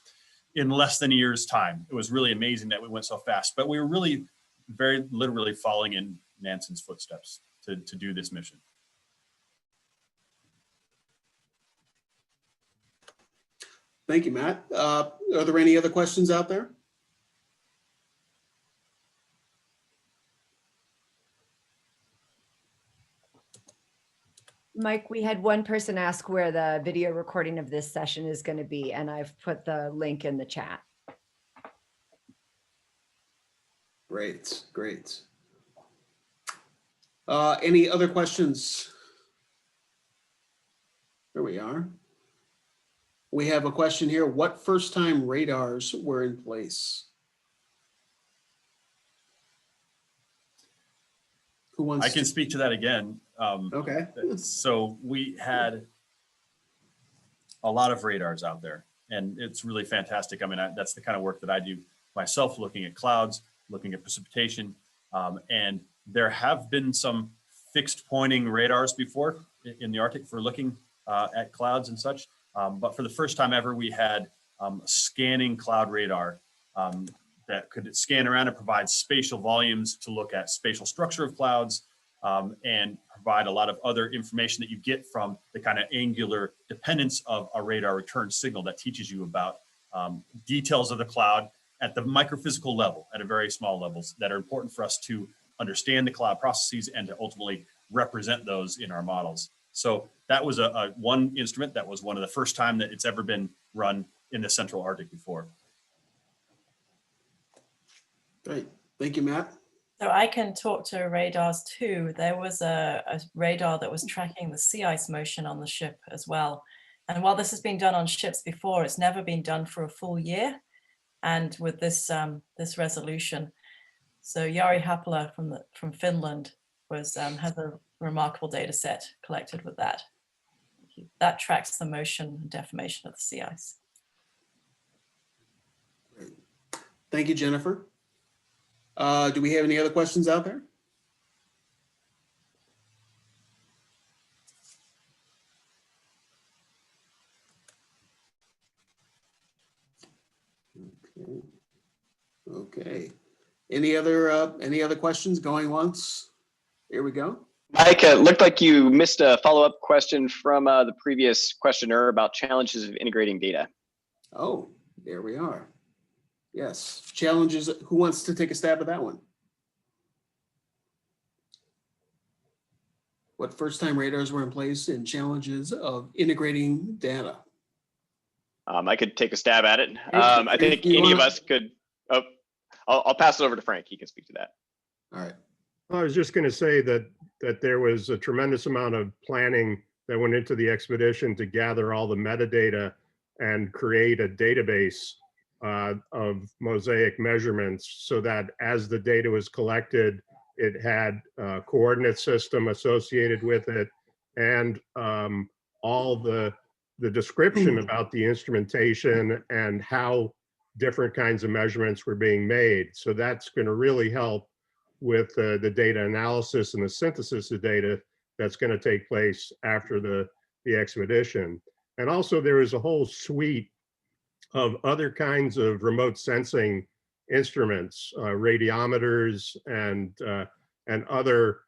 in less than a year's time. It was really amazing that we went so fast, but we were really very literally following in Nansen's footsteps to do this mission. Thank you, Matt. Are there any other questions out there? Mike, we had one person ask where the video recording of this session is going to be, and I've put the link in the chat. Great, great. Any other questions? There we are. We have a question here. What first-time radars were in place? Who wants I can speak to that again. Okay. So we had a lot of radars out there, and it's really fantastic. I mean, that's the kind of work that I do myself, looking at clouds, looking at precipitation, and there have been some fixed pointing radars before in the Arctic for looking at clouds and such. But for the first time ever, we had scanning cloud radar that could scan around and provide spatial volumes to look at spatial structure of clouds and provide a lot of other information that you get from the kind of angular dependence of a radar return signal that teaches you about details of the cloud at the microphysical level, at a very small levels that are important for us to understand the cloud processes and to ultimately represent those in our models. So that was a one instrument that was one of the first time that it's ever been run in the Central Arctic before. Great. Thank you, Matt. So I can talk to radars too. There was a radar that was tracking the sea ice motion on the ship as well. And while this has been done on ships before, it's never been done for a full year. And with this this resolution, so Jari Happala from Finland has a remarkable data set collected with that. That tracks the motion and deformation of the sea ice. Great. Thank you, Jennifer. Do we have any other questions out there? Okay. Any other questions going once? Here we go. Mike, it looked like you missed a follow-up question from the previous questioner about challenges of integrating data. Oh, there we are. Yes, challenges. Who wants to take a stab at that one? What first-time radars were in place and challenges of integrating data? I could take a stab at it. I think any of us could. Oh, I'll pass it over to Frank. He can speak to that. All right. I was just going to say that there was a tremendous amount of planning that went into the expedition to gather all the metadata and create a database of MOSAiC measurements so that as the data was collected, it had a coordinate system associated with it. and all the description about the instrumentation and how different kinds of measurements were being made. So that's going to really help with the data analysis and the synthesis of data that's going to take place after the expedition. And also there is a whole suite of other kinds of remote sensing instruments, radiometers and other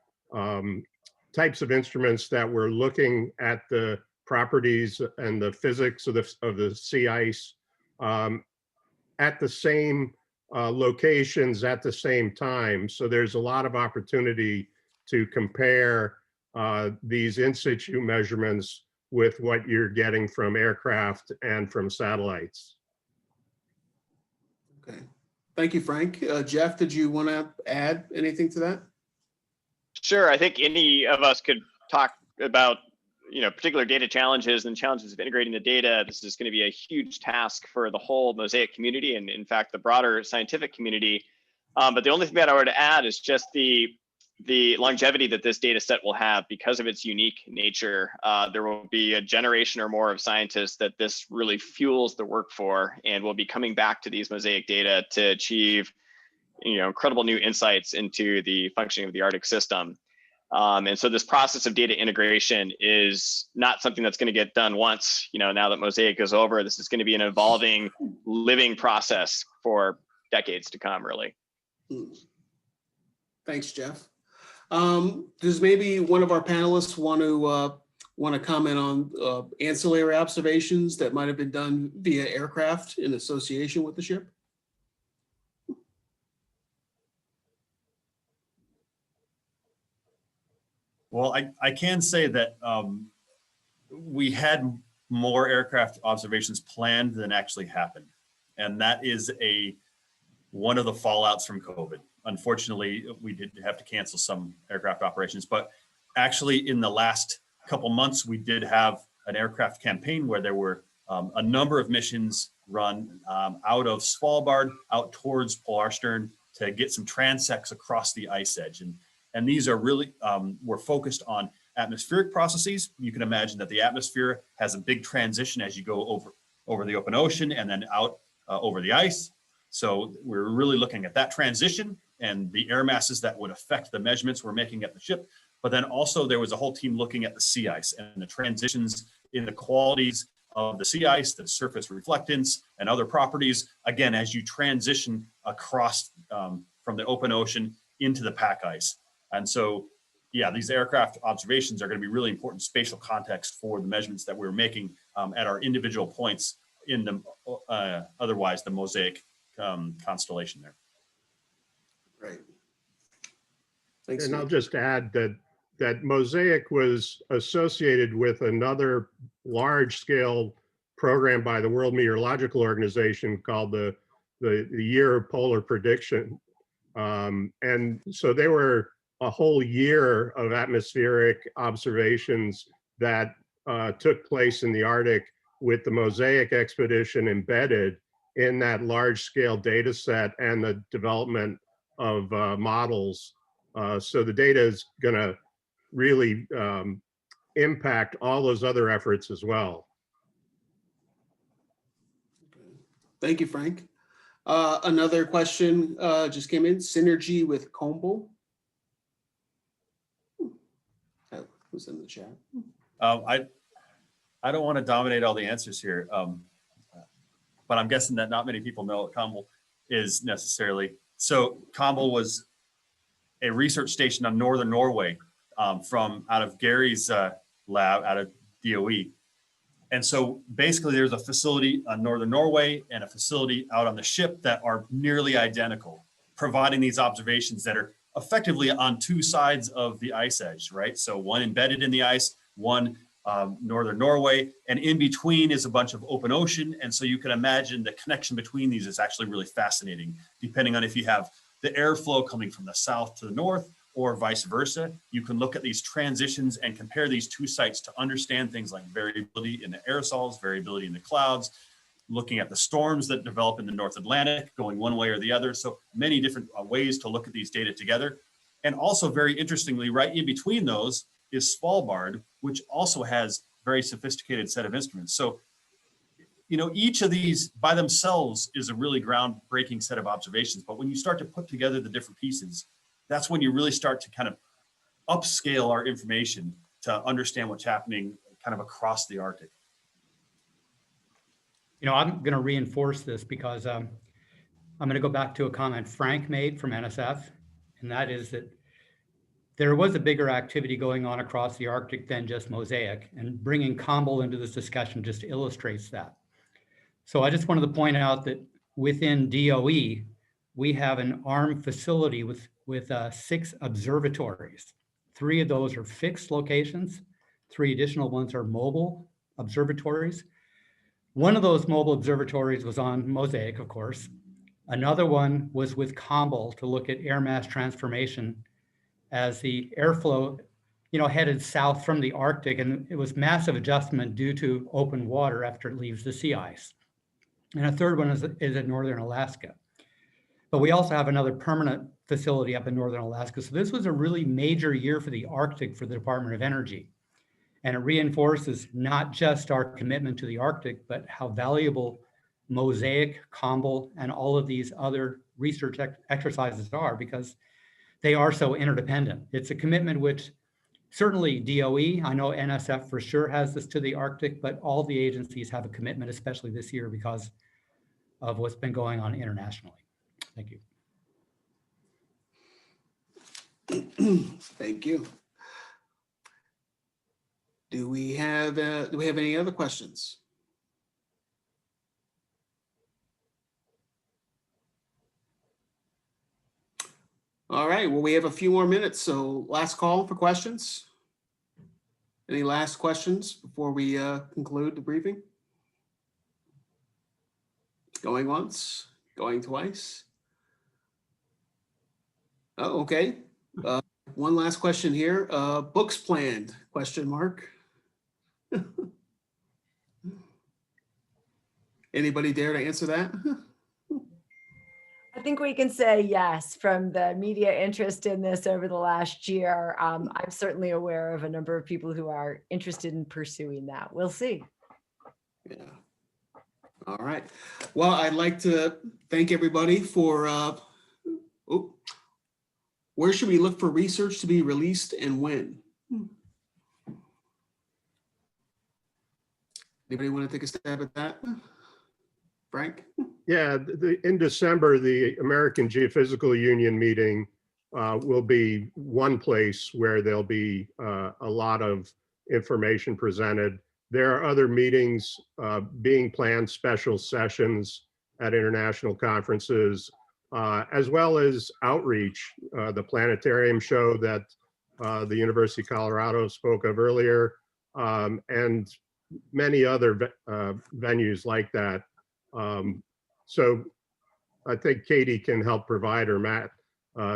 types of instruments that were looking at the properties and the physics of the sea ice at the same locations at the same time. So there's a lot of opportunity to compare these in situ measurements with what you're getting from aircraft and from satellites. Okay. Thank you, Frank. Jeff, did you want to add anything to that? Sure. I think any of us could talk about, particular data challenges and challenges of integrating the data. This is going to be a huge task for the whole MOSAiC community and, in fact, the broader scientific community. But the only thing that I would add is just the longevity that this data set will have because of its unique nature. There will be a generation or more of scientists that this really fuels the work for, and we'll be coming back to these MOSAiC data to achieve incredible new insights into the functioning of the Arctic system. And so this process of data integration is not something that's going to get done once, now that MOSAiC is over. This is going to be an evolving, living process for decades to come, really. Thanks, Jeff. Does maybe one of our panelists want to comment on ancillary observations that might have been done via aircraft in association with the ship? Well, I can say that we had more aircraft observations planned than actually happened. And that is one of the fallouts from COVID. Unfortunately, we did have to cancel some aircraft operations, but actually in the last couple months, we did have an aircraft campaign where there were a number of missions run out of Svalbard, out towards Polarstern to get some transects across the ice edge. And these are really, we're focused on atmospheric processes. You can imagine that the atmosphere has a big transition as you go over the open ocean and then out over the ice. So we're really looking at that transition and the air masses that would affect the measurements we're making at the ship. But then also there was a whole team looking at the sea ice and the transitions in the qualities of the sea ice, the surface reflectance and other properties, again, as you transition across from the open ocean into the pack ice. And so, yeah, these aircraft observations are going to be really important spatial context for the measurements that we're making at our individual points in the otherwise the MOSAiC constellation there. Right. Thanks. And I'll just add that MOSAiC was associated with another large-scale program by the World Meteorological Organization called the Year of Polar Prediction. And so there were a whole year of atmospheric observations that took place in the Arctic with the MOSAiC expedition embedded in that large-scale data set and the development of models. So the data is going to really impact all those other efforts as well. Thank you, Frank. Another question just came in, synergy with Combo. That was in the chat. I don't want to dominate all the answers here, but I'm guessing that not many people know what Combo is necessarily. So Combo was a research station on northern Norway from out of Gary's lab out of DOE. And so basically there's a facility on northern Norway and a facility out on the ship that are nearly identical, providing these observations that are effectively on two sides of the ice edge, right? So one embedded in the ice, one northern Norway, and in between is a bunch of open ocean. And so you can imagine the connection between these is actually really fascinating, depending on if you have the airflow coming from the south to the north or vice versa. You can look at these transitions and compare these two sites to understand things like variability in the aerosols, variability in the clouds, looking at the storms that develop in the North Atlantic, going one way or the other. So many different ways to look at these data together. And also very interestingly, right in between those is Svalbard, which also has very sophisticated set of instruments. So, you know, each of these by themselves is a really groundbreaking set of observations. But when you start to put together the different pieces, that's when you really start to kind of upscale our information to understand what's happening kind of across the Arctic. You know, I'm going to reinforce this because I'm going to go back to a comment Frank made from NSF, and that is that there was a bigger activity going on across the Arctic than just MOSAiC, and bringing COMBL into this discussion just illustrates that. So I just wanted to point out that within DOE, we have an armed facility with 6 observatories. 3 of those are fixed locations. 3 additional ones are mobile observatories. One of those mobile observatories was on MOSAiC, of course. Another one was with COMBL to look at air mass transformation as the airflow, you know, headed south from the Arctic, and it was massive adjustment due to open water after it leaves the sea ice. And a third one is in northern Alaska. But we also have another permanent facility up in northern Alaska. So this was a really major year for the Arctic for the Department of Energy. And it reinforces not just our commitment to the Arctic, but how valuable MOSAiC, COMBL, and all of these other research exercises are, because they are so interdependent. It's a commitment which certainly DOE, I know NSF for sure has this to the Arctic, but all the agencies have a commitment, especially this year because of what's been going on internationally. Thank you. Thank you. Do we have any other questions? All right, well, we have a few more minutes, so last call for questions. Any last questions before we conclude the briefing? Going once, going twice. Oh, okay. One last question here. Books planned, question mark. Anybody dare to answer that? I think we can say yes from the media interest in this over the last year. I'm certainly aware of a number of people who are interested in pursuing that. We'll see. Yeah. All right. Well, I'd like to thank everybody for, where should we look for research to be released and when? Anybody want to take a stab at that? Frank? Yeah, in December, the American Geophysical Union meeting will be one place where there'll be a lot of information presented. There are other meetings being planned, special sessions at international conferences, as well as outreach. The planetarium show that the University of Colorado spoke of earlier, and many other venues like that. So I think Katie can help provide, or Matt,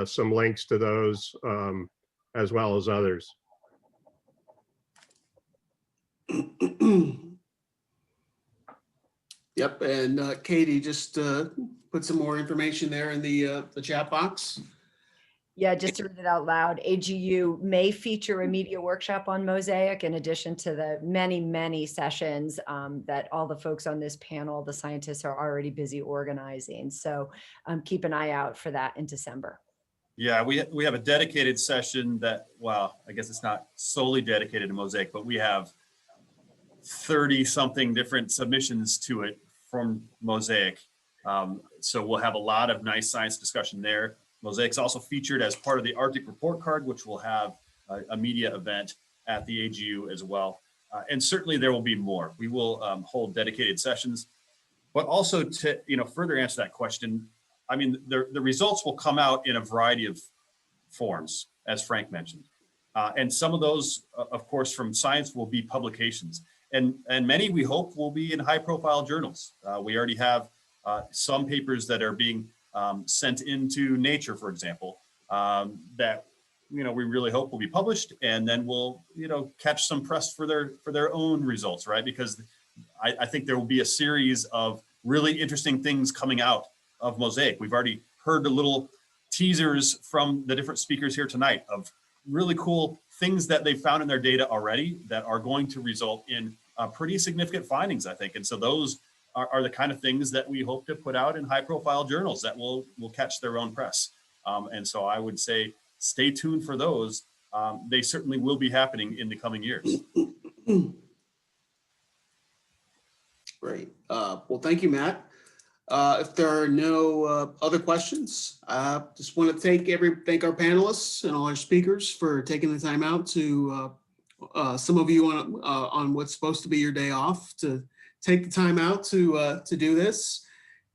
some links to those as well as others. Yep, and Katie, just put some more information there in the chat box. Yeah, just to read it out loud, AGU may feature a media workshop on MOSAiC in addition to the many, many sessions that all the folks on this panel, the scientists, are already busy organizing. So keep an eye out for that in December. Yeah, we have a dedicated session that, well, I guess it's not solely dedicated to MOSAiC, but we have 30 something different submissions to it from MOSAiC. So we'll have a lot of nice science discussion there. MOSAIC's also featured as part of the Arctic Report Card, which will have a media event at the AGU as well. And certainly there will be more. We will hold dedicated sessions, but also to further answer that question, I mean, the results will come out in a variety of forms, as Frank mentioned. And some of those, of course, from science will be publications. And many, we hope, will be in high-profile journals. We already have some papers that are being sent into Nature, for example, that we really hope will be published, and then we'll catch some press for their own results, right? Because I think there will be a series of really interesting things coming out of MOSAiC. We've already heard the little teasers from the different speakers here tonight of really cool things that they found in their data already that are going to result in pretty significant findings, I think. And so those are the kind of things that we hope to put out in high profile journals that will catch their own press. And so I would say, stay tuned for those. They certainly will be happening in the coming years. Great. Well, thank you, Matt. If there are no other questions, just want to thank our panelists and all our speakers for taking the time out to, some of you on what's supposed to be your day off, to take the time out to do this.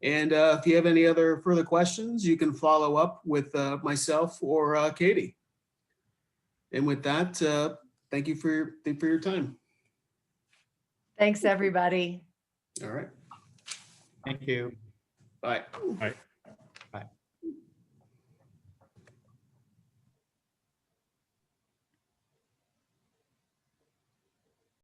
And if you have any other further questions, you can follow up with myself or Katie. And with that, thank you for your time. Thanks, everybody. All right. Thank you. Bye. Bye.